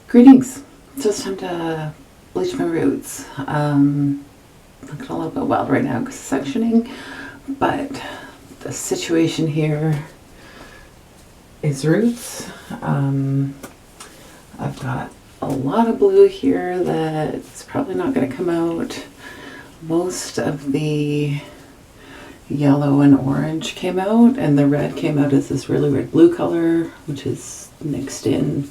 Greetings. So it's time to bleach my roots. Looking a little bit wild right now because of sectioning, but the situation here is roots. I've got a lot of blue here that's probably not going to come out. Most of the yellow and orange came out, and the red came out as this really weird blue color, which is mixed in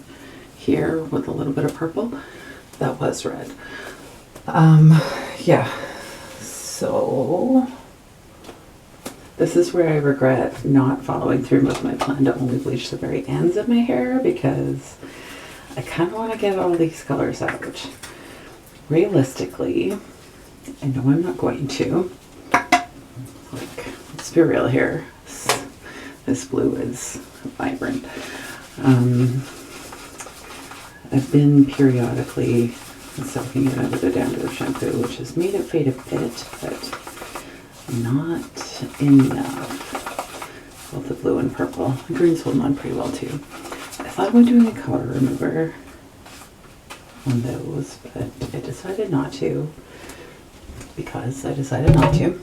here with a little bit of purple. That was red. Yeah. So this is where I regret not following through with my plan to only bleach the very ends of my hair, because I kind of want to get all these colors out. Realistically, I know I'm not going to. Like, let's be real here. This blue is vibrant. I've been periodically soaking it under the down-to-earth shampoo, which has made it fade a bit, but not enough. Both the blue and purple. The green's holding on pretty well too. I thought about doing a color remover on those, but I decided not to, because I decided not to.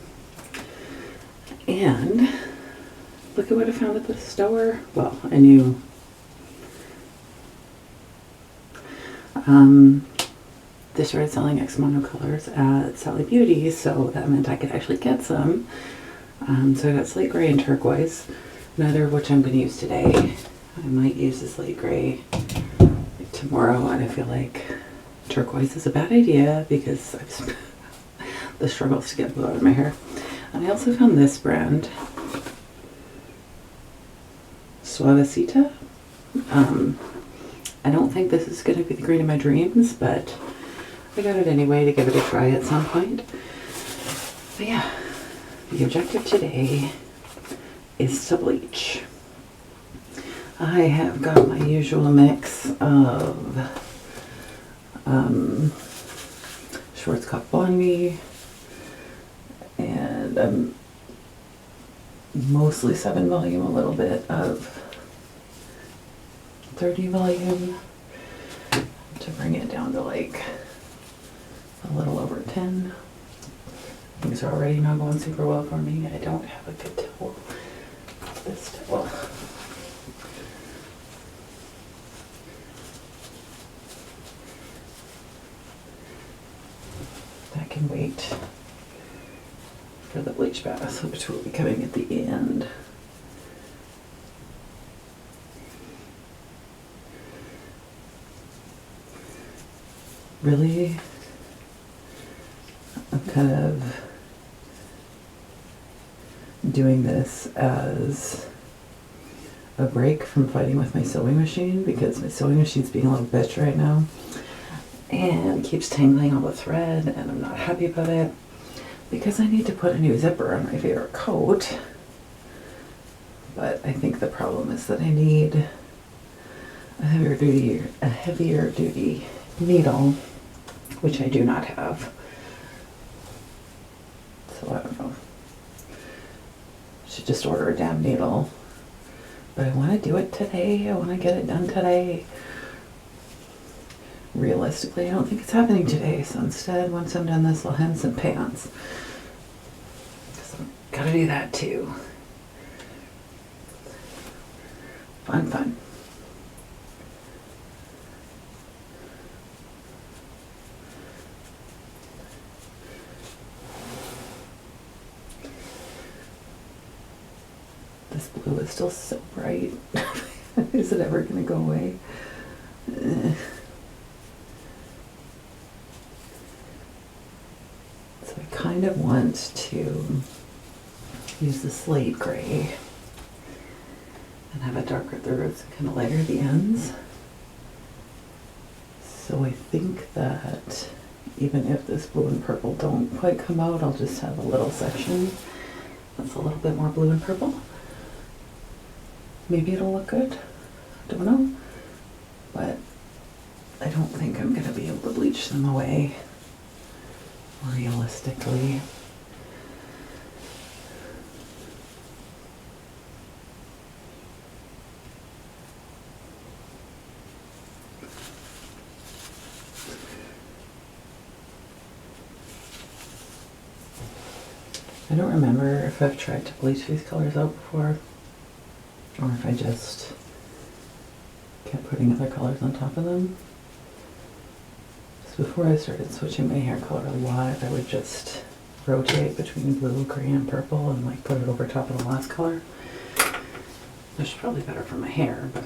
And look at what I found at the store. Well, I knew they started selling X monocolors at Sally Beauty, so that meant I could actually get some. So I got slate gray and turquoise, neither of which I'm going to use today. I might use the slate gray like tomorrow, and I feel like turquoise is a bad idea because I've the struggles to get blue out of my hair. And I also found this brand, Suavecita. I don't think this is going to be the green of my dreams, but I got it anyway to give it a try at some point. But yeah, the objective today is to bleach. I have got my usual mix of Schwarzkopf Blondie and mostly 7 volume, a little bit of 30 volume to bring it down to like a little over 10. Things are already not going super well for me. I don't have a good towel. This towel. That can wait for the bleach bath, which will be coming at the end. Really, I'm kind of doing this as a break from fighting with my sewing machine, because my sewing machine's being a little bitch right now and keeps tangling all the thread, and I'm not happy about it because I need to put a new zipper on my favorite coat. But I think the problem is that I need a heavier duty needle, which I do not have. So I don't know. Should just order a damn needle. But I want to do it today. I want to get it done today. Realistically, I don't think it's happening today. So instead, once I'm done this, I'll hem some pants. Because I've got to do that too. Fun. This blue is still so bright. Is it ever going to go away? So I kind of want to use the slate gray and have it darker at the roots and kind of lighter at the ends. So I think that even if this blue and purple don't quite come out, I'll just have a little section that's a little bit more blue and purple. Maybe it'll look good. Don't know. But I don't think I'm going to be able to bleach them away realistically. I don't remember if I've tried to bleach these colors out before, or if I just kept putting other colors on top of them. So before I started switching my hair color a lot, I would just rotate between blue, green, and purple and like put it over top of the last color. Which is probably better for my hair, but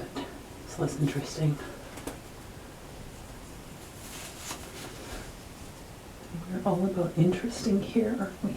it's less interesting. We're all about interesting here, aren't we?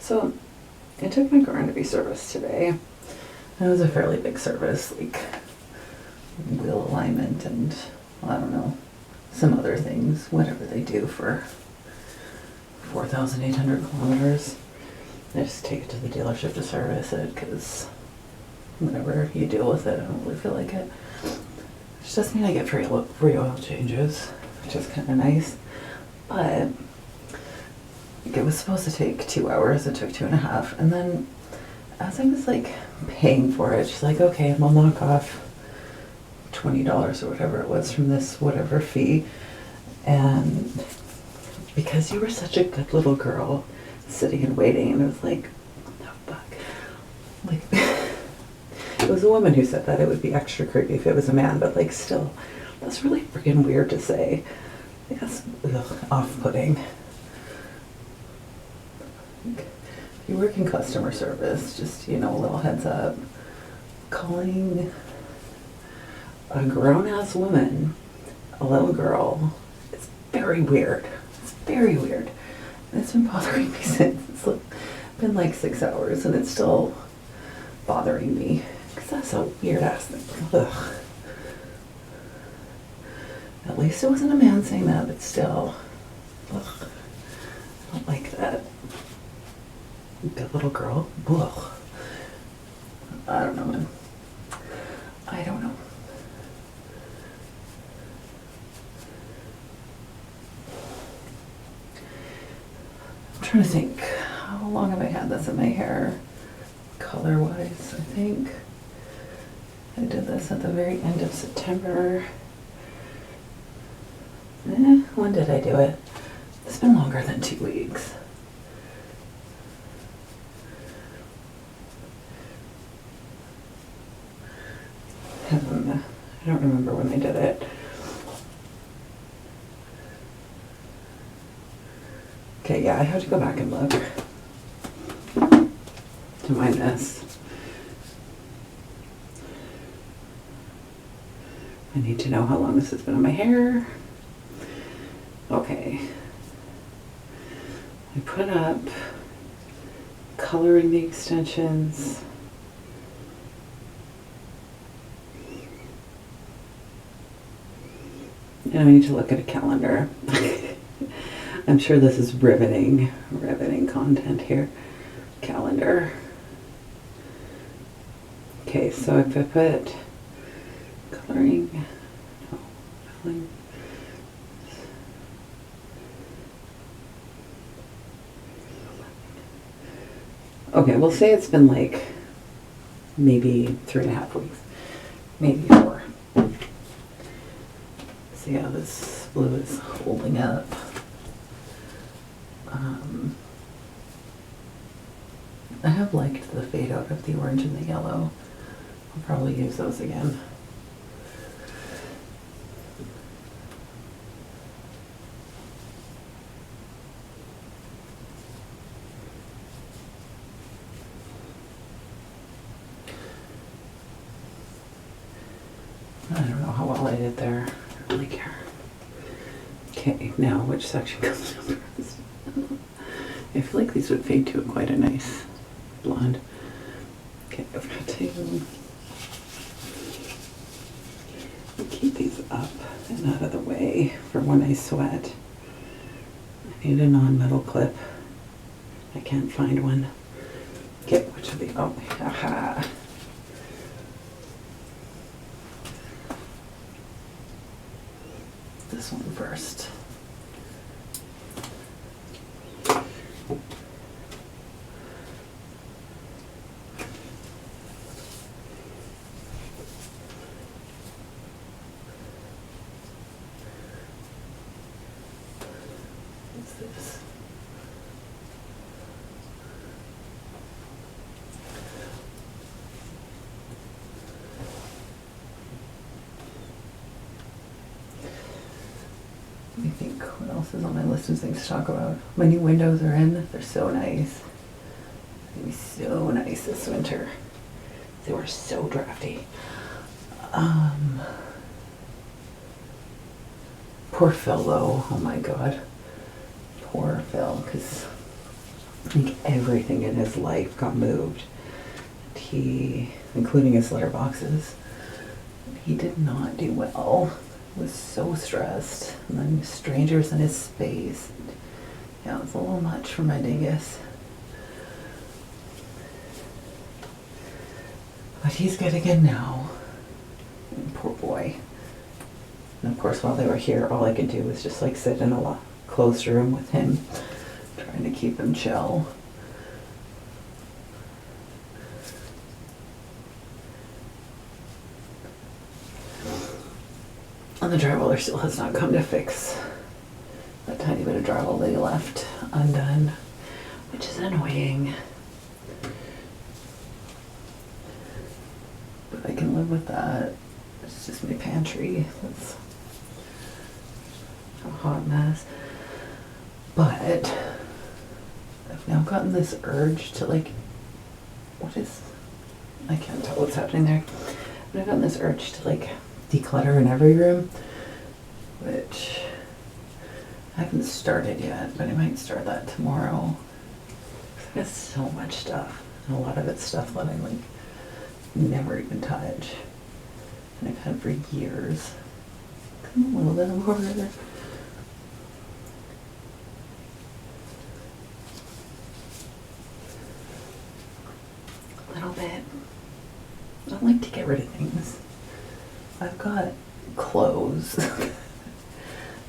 So I took my car to be serviced today. It was a fairly big service, like wheel alignment and, well, I don't know, some other things, whatever they do for 4,800 kilometers. I just take it to the dealership to service it because whatever you deal with it, I don't really feel like it. Which doesn't mean I get free oil changes, which is kind of nice. But it was supposed to take 2 hours. It took 2.5. And then as I was like paying for it, she's like, okay, we'll knock off $20 or whatever it was from this whatever fee. And because you were such a good little girl sitting and waiting, and it was like, oh fuck. Like, it was a woman who said that. It would be extra creepy if it was a man, but like still, that's really freaking weird to say. Like, that's off-putting. If you work in customer service, just, you know, a little heads up. Calling a grown-ass woman a little girl is very weird. It's very weird. And it's been bothering me since. It's been like 6 hours and it's still bothering me. Because that's a weird-ass thing. Ugh. At least it wasn't a man saying that, but still. Ugh. I don't like that. Good little girl. Ugh. I don't know, man. I don't know. I'm trying to think. How long have I had this in my hair? Color-wise, I think. I did this at the very end of September. When did I do it? It's been longer than 2 weeks. I don't remember when I did it. Okay, yeah, I have to go back and look to find this. I need to know how long this has been in my hair. Okay. I put up coloring the extensions. And I need to look at a calendar. I'm sure this is riveting content here. Calendar. Okay, so if I put coloring, no, coloring. Okay, we'll say it's been like maybe 3.5 weeks, maybe 4. See how this blue is holding up. I have liked the fade out of the orange and the yellow. I'll probably use those again. I don't know how well I did there. I don't really care. Okay, now which section comes up first? I feel like these would fade to quite a nice blonde. Okay, I've got to keep these up. and out of the way for when I sweat. I need a non-metal clip. I can't find one. Get which of the, oh, haha. This one first. What's this? Let me think, what else is on my list of things to talk about? My new windows are in. They're so nice. They're gonna be so nice this winter. They were so drafty. Poor Phil though, oh my god. Poor Phil, because I think everything in his life got moved. He, including his litter boxes, he did not do well. He was so stressed. And then strangers in his space. Yeah, it was a little much for my dingus. But he's good again now. And poor boy. And of course, while they were here, all I could do was just like sit in a closed room with him, trying to keep him chill. And the drywaller still has not come to fix that tiny bit of drywall they left undone, which is annoying. But I can live with that. It's just my pantry. That's a hot mess. But I've now gotten this urge to like, I can't tell what's happening there. But I've gotten this urge to like declutter in every room, which I haven't started yet, but I might start that tomorrow. I've got so much stuff, and a lot of it's stuff that I like never even touch, and I've had for years. Come a little bit of order. A little bit. I don't like to get rid of things. I've got clothes.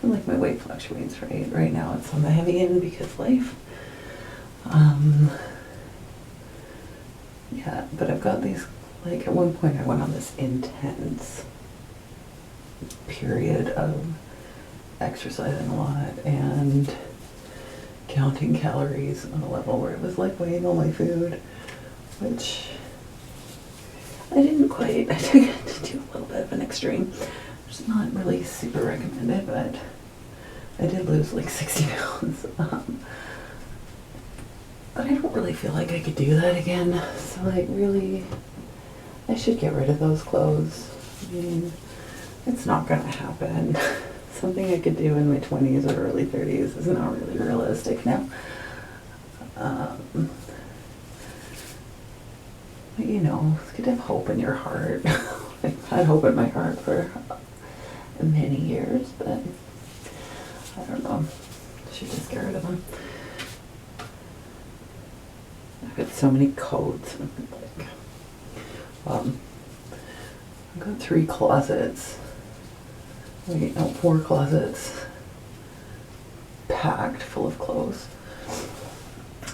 And like my weight fluctuates, right? Right now it's on the heavy end because life. Yeah, but I've got these, like at one point I went on this intense period of exercising a lot and counting calories on a level where it was like weighing all my food, which I didn't quite. I took it to do a little bit of an extreme. It's not really super recommended, but I did lose like 60 pounds. But I don't really feel like I could do that again. So like really, I should get rid of those clothes. I mean, it's not gonna happen. Something I could do in my 20s or early 30s is not really realistic now. But you know, it's good to have hope in your heart. I've had hope in my heart for many years, but I don't know. I should just get rid of them. I've got so many coats. Like, I've got 3 closets. Wait, no, 4 closets packed full of clothes.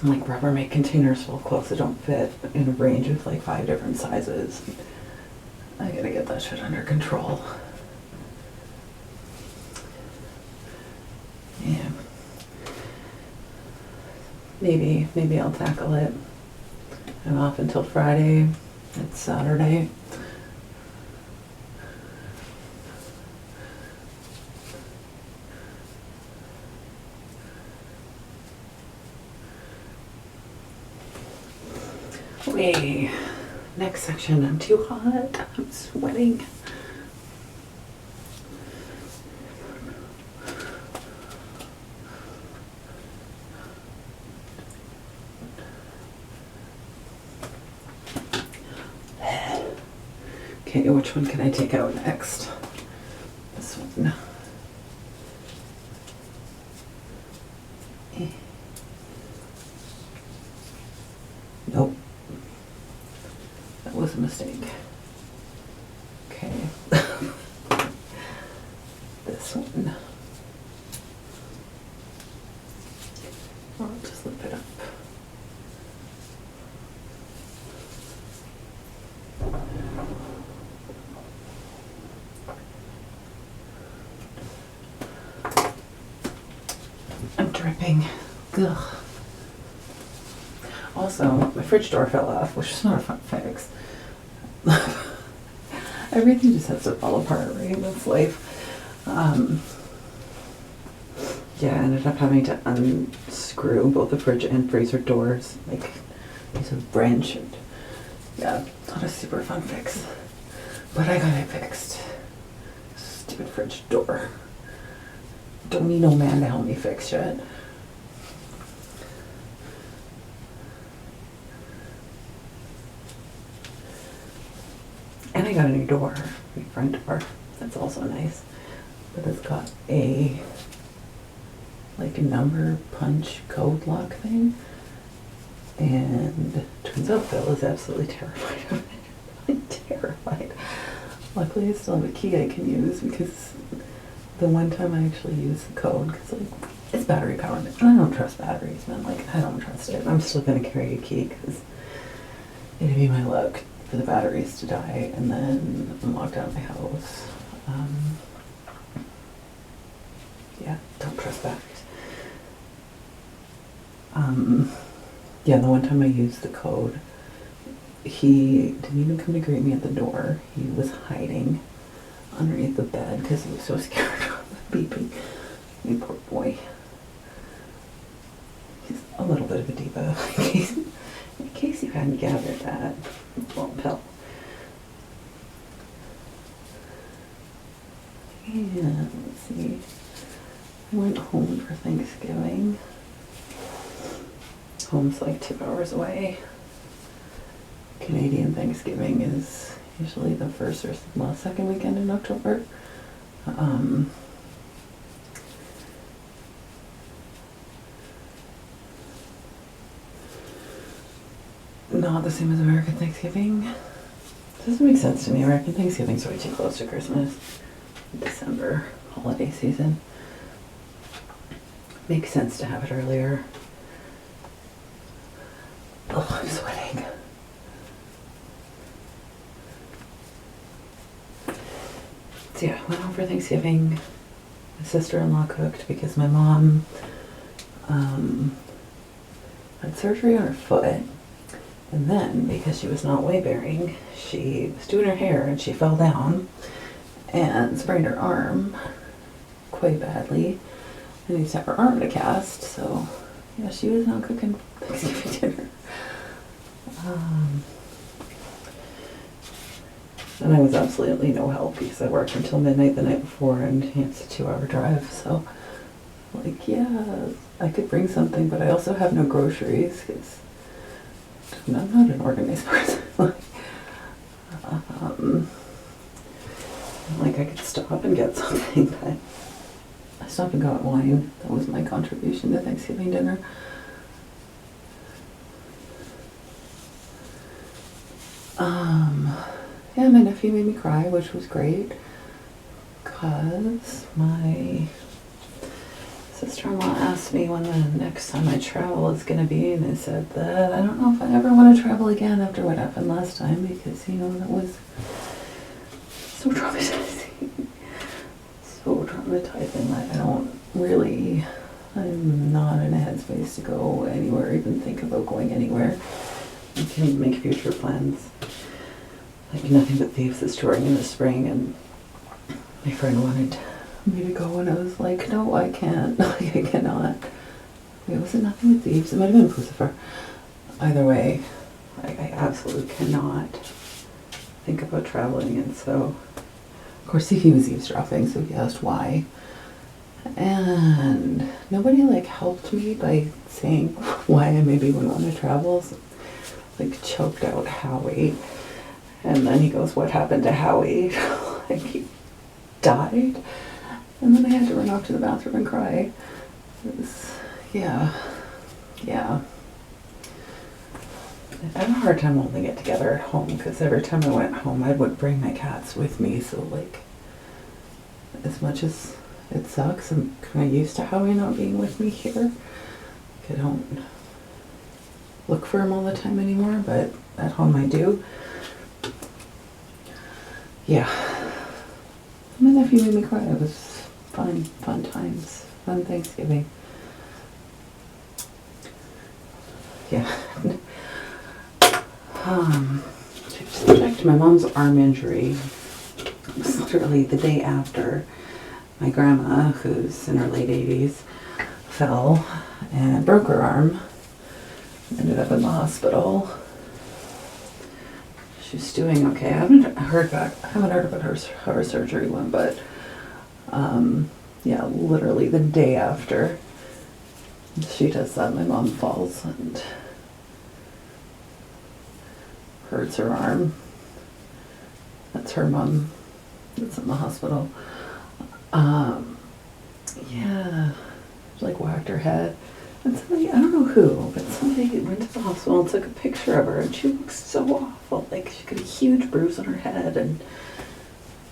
Like Rubbermaid containers full of clothes that don't fit in a range of like 5 different sizes. I gotta get that shit under control. Yeah. Maybe I'll tackle it. I'm off until Friday. It's Saturday. Okay, next section. I'm too hot. I'm sweating. Okay, which one can I take out next? This one. one. Nope. That was a mistake. Okay. This one. Or I'll just lift it up. I'm dripping. Ugh. Also, my fridge door fell off, which is not a fun fix. Everything just has to fall apart, right? That's life. Yeah, I ended up having to unscrew both the fridge and freezer doors, like piece of branch. And yeah, not a super fun fix, but I got it fixed. Stupid fridge door. Don't need no man to help me fix shit. And I got a new door, a front door. That's also nice, but it's got a like a number punch code lock thing, and turns out Bill is absolutely terrified of it. I'm terrified. Luckily I still have a key I can use, because the one time I actually used the code, because like it's battery powered, and I don't trust batteries, man. Like, I don't trust it. I'm still gonna carry a key because it'd be my luck for the batteries to die and then I'm locked out of my house. Yeah, don't trust batteries. Yeah, the one time I used the code, he didn't even come to greet me at the door. He was hiding underneath the bed because he was so scared of the beeping. You poor boy. He's a little bit of a diva, in case you hadn't gathered that. Well, Pill. And let's see. I went home for Thanksgiving. Home's like 2 hours away. Canadian Thanksgiving is usually the first or second weekend in October. Not the same as American Thanksgiving. Doesn't make sense to me. American Thanksgiving's way too close to Christmas. December holiday season. Makes sense to have it earlier. Oh, I'm sweating. So yeah, went home for Thanksgiving. My sister-in-law cooked because my mom had surgery on her foot. And then, because she was not weight-bearing, she was doing her hair and she fell down and sprained her arm quite badly. And needs to have her arm in a cast, so yeah, she was not cooking Thanksgiving dinner. And I was absolutely no help because I worked until midnight the night before and it's a 2-hour drive, so like, yeah, I could bring something, but I also have no groceries because I'm not an organized person. Like I could stop and get something, but I stopped and got wine. That was my contribution to Thanksgiving dinner. Yeah, my nephew made me cry, which was great, because my sister-in-law asked me when the next time I travel is going to be, and I said that I don't know if I ever want to travel again after what happened last time, because, you know, that was so traumatizing. So traumatizing. I'm not in a headspace to go anywhere, even think about going anywhere. I can make future plans. Like Nothing But Thieves is touring in the spring, and my friend wanted me to go, and I was like, no, I can't. Like, I cannot. Wait, was it Nothing But Thieves? It might have been Lucifer. Either way, I absolutely cannot think about traveling, and so, of course, he was eavesdropping, so he asked why. And nobody like helped me by saying why I maybe wouldn't want to travel. So, like, choked out Howie. And then he goes, what happened to Howie? Like, he died. And then I had to run off to the bathroom and cry. It was, yeah. I have a hard time holding it together at home because every time I went home, I would bring my cats with me. So, like, as much as it sucks, I'm kind of used to Howie not being with me here. I don't look for him all the time anymore, but at home I do. Yeah. My nephew made me cry. It was fun times, fun Thanksgiving. Yeah. Just back to my mom's arm injury. It was literally the day after my grandma, who's in her late 80s, fell and broke her arm. Ended up in the hospital. She's doing okay. I haven't heard about her surgery went, but yeah, literally the day after she does that, my mom falls and hurts her arm. That's her mom that's in the hospital. Yeah, like whacked her head. And somebody, I don't know who, but somebody went to the hospital and took a picture of her, and she looks so awful. Like, she got a huge bruise on her head, and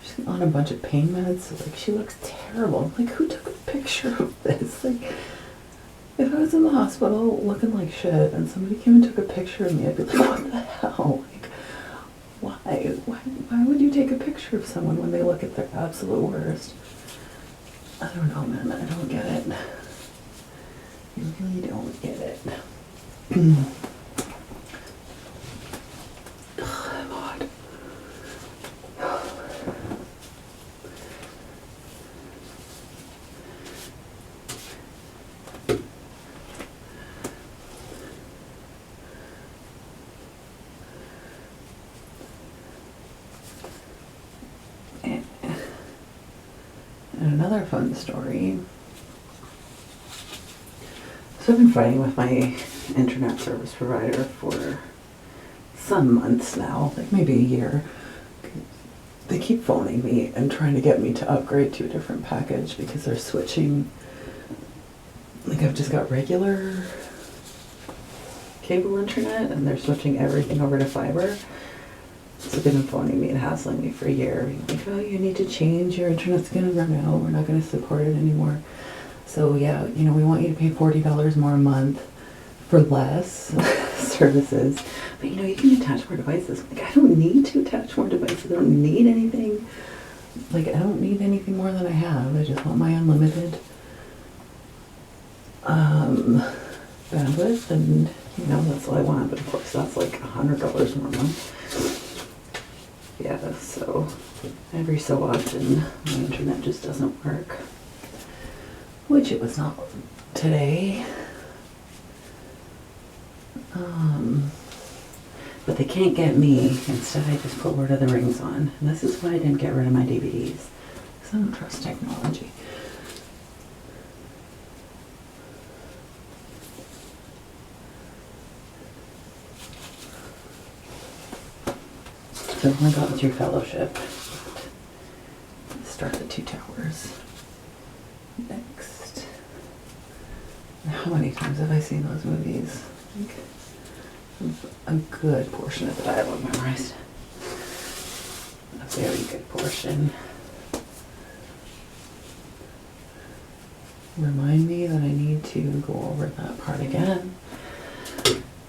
she's on a bunch of pain meds. So, like, she looks terrible. I'm like, who took a picture of this? Like, if I was in the hospital looking like shit, and somebody came and took a picture of me, I'd be like, what the hell? Like, why would you take a picture of someone when they look at their absolute worst? I don't know, man. I don't get it. I really don't get it. Oh, God. And another fun story. So I've been fighting with my internet service provider for some months now, like maybe a year. They keep phoning me and trying to get me to upgrade to a different package because they're switching. Like, I've just got regular cable internet and they're switching everything over to fiber. So they've been phoning me and hassling me for a year. Being like, oh, you need to change, your internet's gonna run out, we're not gonna support it anymore. So yeah, you know, we want you to pay $40 more a month for less services. But you know, you can attach more devices. Like, I don't need to attach more devices. I don't need anything. Like, I don't need anything more than I have. I just want my unlimited bandwidth, and you know, that's all I want. But of course, that's like $100 more a month. Yeah, so every so often my internet just doesn't work. Which it was not today. But they can't get me. Instead, I just put Lord of the Rings on. And this is why I didn't get rid of my DVDs. Because I don't trust technology. So I've only gotten through Fellowship. Start the Two Towers. Next. How many times have I seen those movies? I think a good portion of the dialogue memorized. A very good portion. Remind me that I need to go over that part again.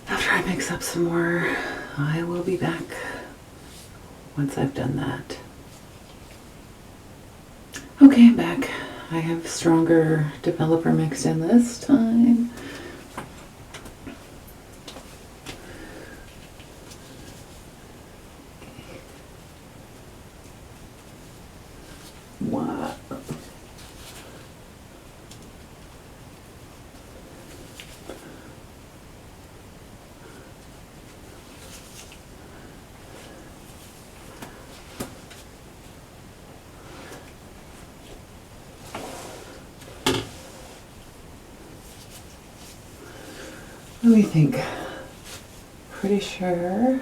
After I mix up some more, I will be back once I've done that. Okay, I'm back. I have stronger developer mixed in this time. Wow. Let me think. Pretty sure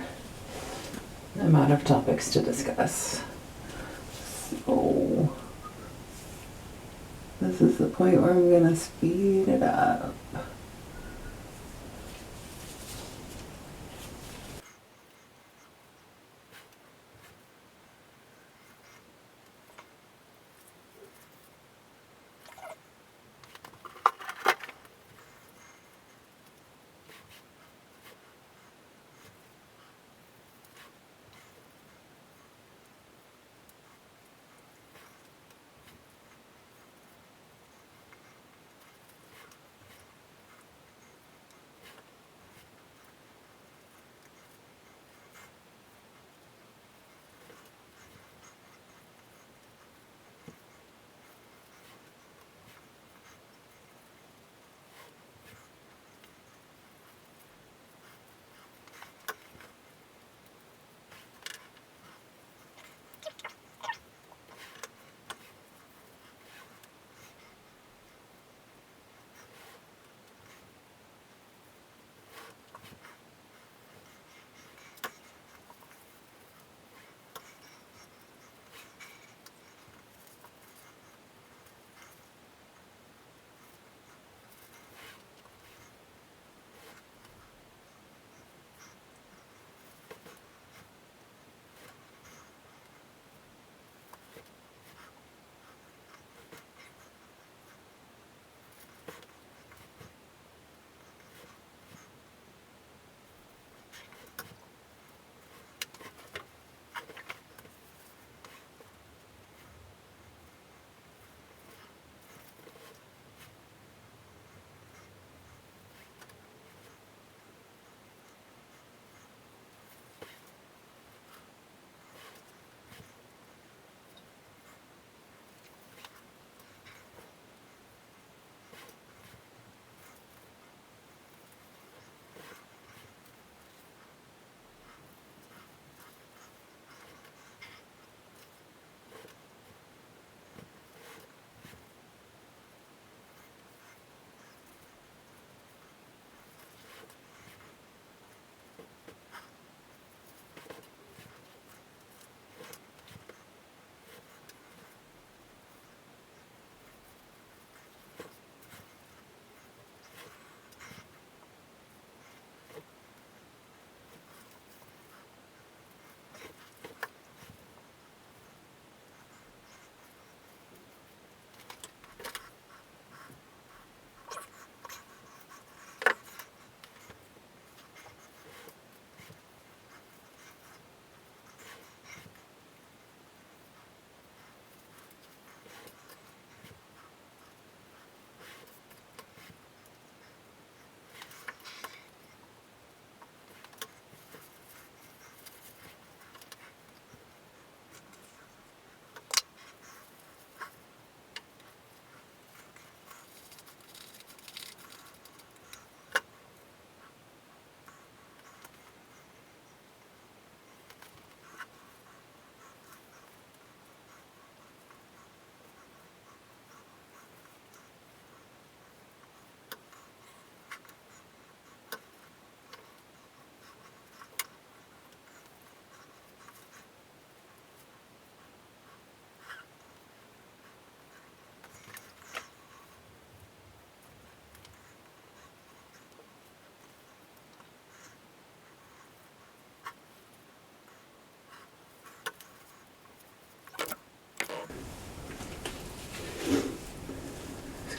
I'm out of topics to discuss. So This is the point where I'm gonna speed it up.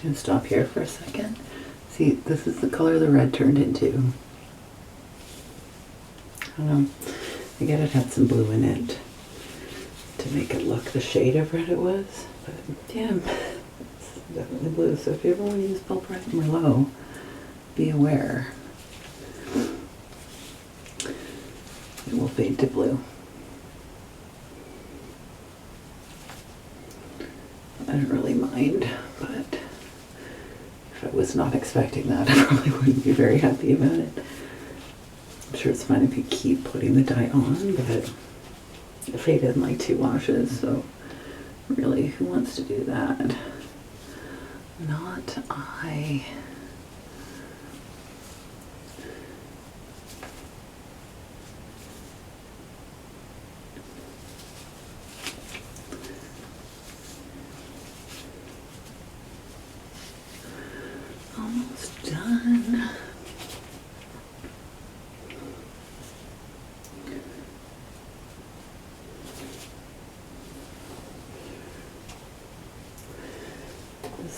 Gonna stop here for a second. See, this is the color the red turned into. I don't know. I get it had some blue in it to make it look the shade of red it was. But yeah, it's definitely blue. So if you ever want to use Pulp Red Merlot, be aware. It will fade to blue. I don't really mind, but if I was not expecting that, I probably wouldn't be very happy about it. I'm sure it's fine if you keep putting the dye on, but it faded in like 2 washes, so really, who wants to do that? Not I.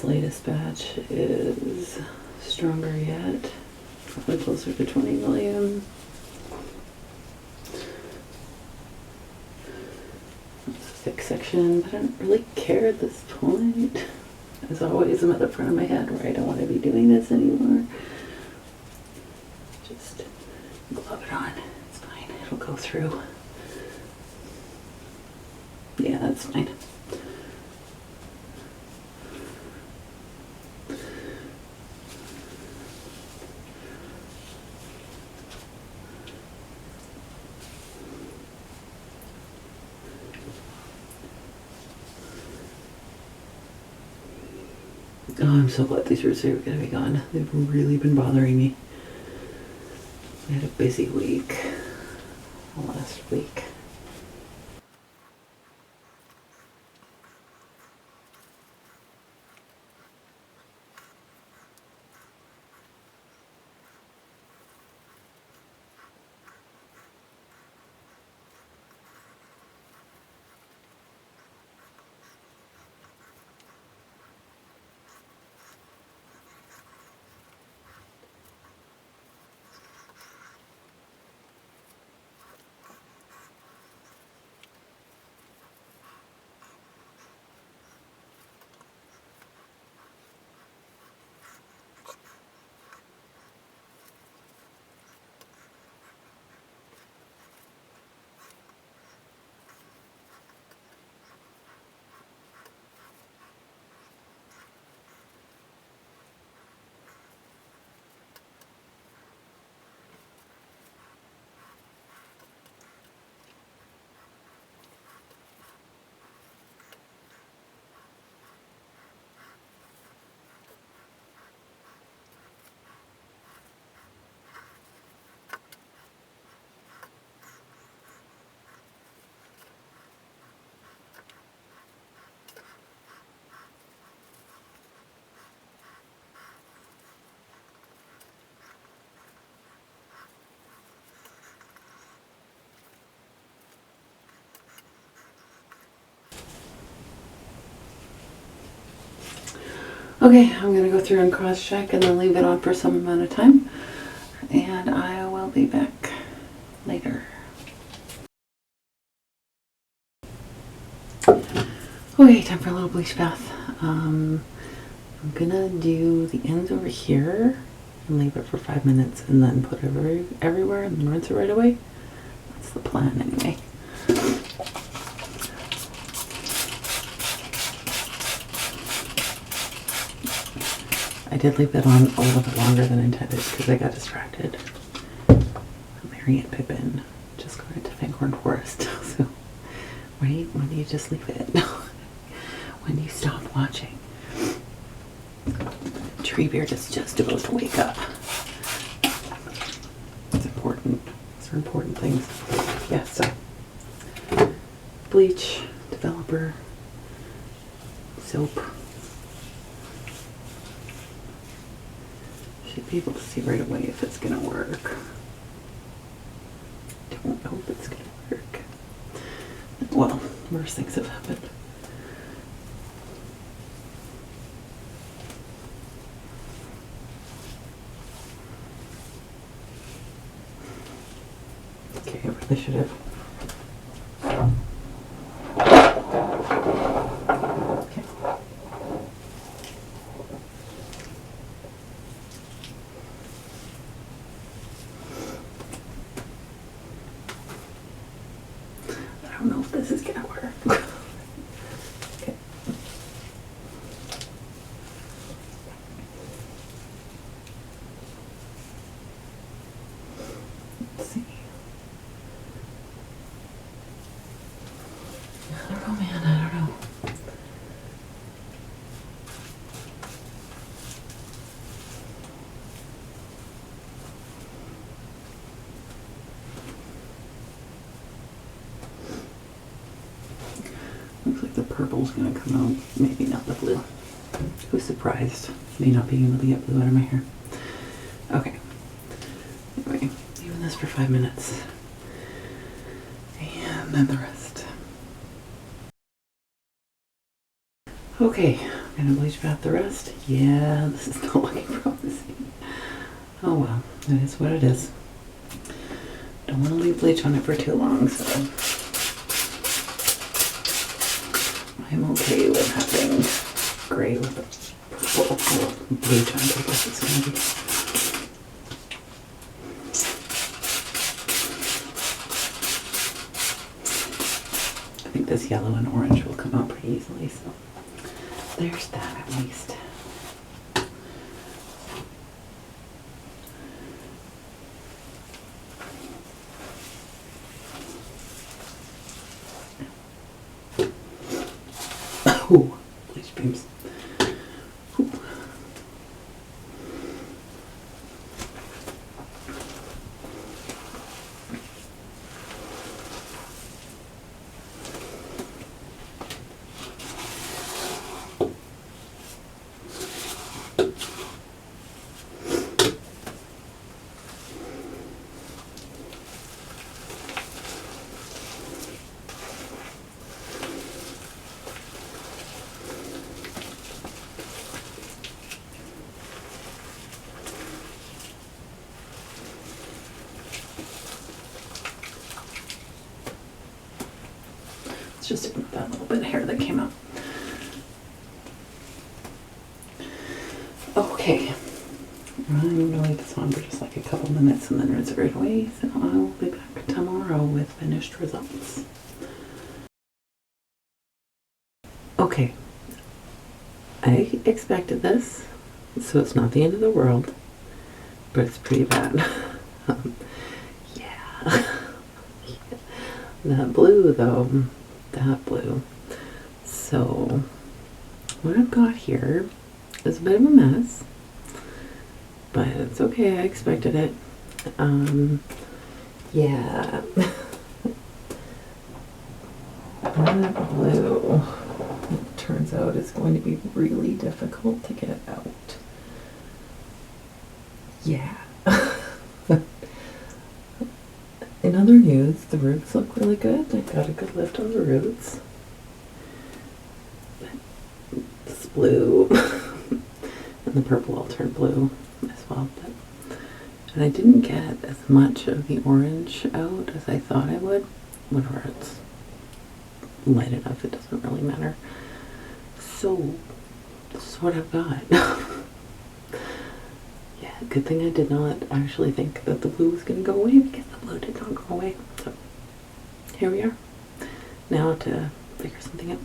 latest batch is stronger yet. Probably closer to 20 million. That's a thick section, but I don't really care at this point. As always, I'm at the front of my head where I don't want to be doing this anymore. Just glove it on. It's fine. It'll go through. Yeah, that's fine. Oh, I'm so glad these roots are gonna be gone. They've really been bothering me. I had a busy week last week. Okay, I'm gonna go through and cross-check and then leave it on for some amount of time. And I will be back later. Okay, time for a little bleach bath. I'm gonna do the ends over here and leave it for 5 minutes and then put it everywhere and then rinse it right away. That's the plan anyway. I did leave it on a little bit longer than intended because I got distracted. Mary and Pippin just got into Fanghorn Forest. So, right? When do you just leave it? When do you stop watching? Treebeard is just about to wake up. It's important. These are important things. Yeah, so bleach, developer, soap. Should be able to see right away if it's gonna work. Don't know if it's gonna work. Well, worse things have happened. Okay, I really should have. Okay. I don't know if this is gonna work. Okay. Let's see. I don't know, man. I don't know. Looks like the purple's gonna come out. Maybe not the blue. Who's surprised? Me not being able to get blue out of my hair. Okay. Anyway, leaving this for 5 minutes. And then the rest. Okay, Gonna bleach back the rest? Yeah, this is not looking promising. Oh well, it is what it is. Don't want to leave bleach on it for too long, so I'm okay with having gray with a purple bleach on it, I guess it's gonna be. I think this yellow and orange will come out pretty easily, so there's that at least. Ooh, bleach beams. Ooh. Let's just ignore that little bit of hair that came out. Okay, I'm gonna leave this on for just like a couple minutes and then rinse it right away. So I'll be back tomorrow with finished results. Okay, I expected this, so it's not the end of the world, but it's pretty bad. Yeah. That blue though, that blue. So what I've got here is a bit of a mess, but it's okay, I expected it. Yeah. That blue, it turns out, is going to be really difficult to get out. Yeah. In other news, the roots look really good. I got a good lift on the roots. This blue and the purple all turned blue as well. And I didn't get as much of the orange out as I thought I would. Whatever, it's light enough, it doesn't really matter. So, this is what I've got. Yeah, good thing I did not actually think that the blue was going to go away, because the blue did not go away. So, here we are. Now to figure something out.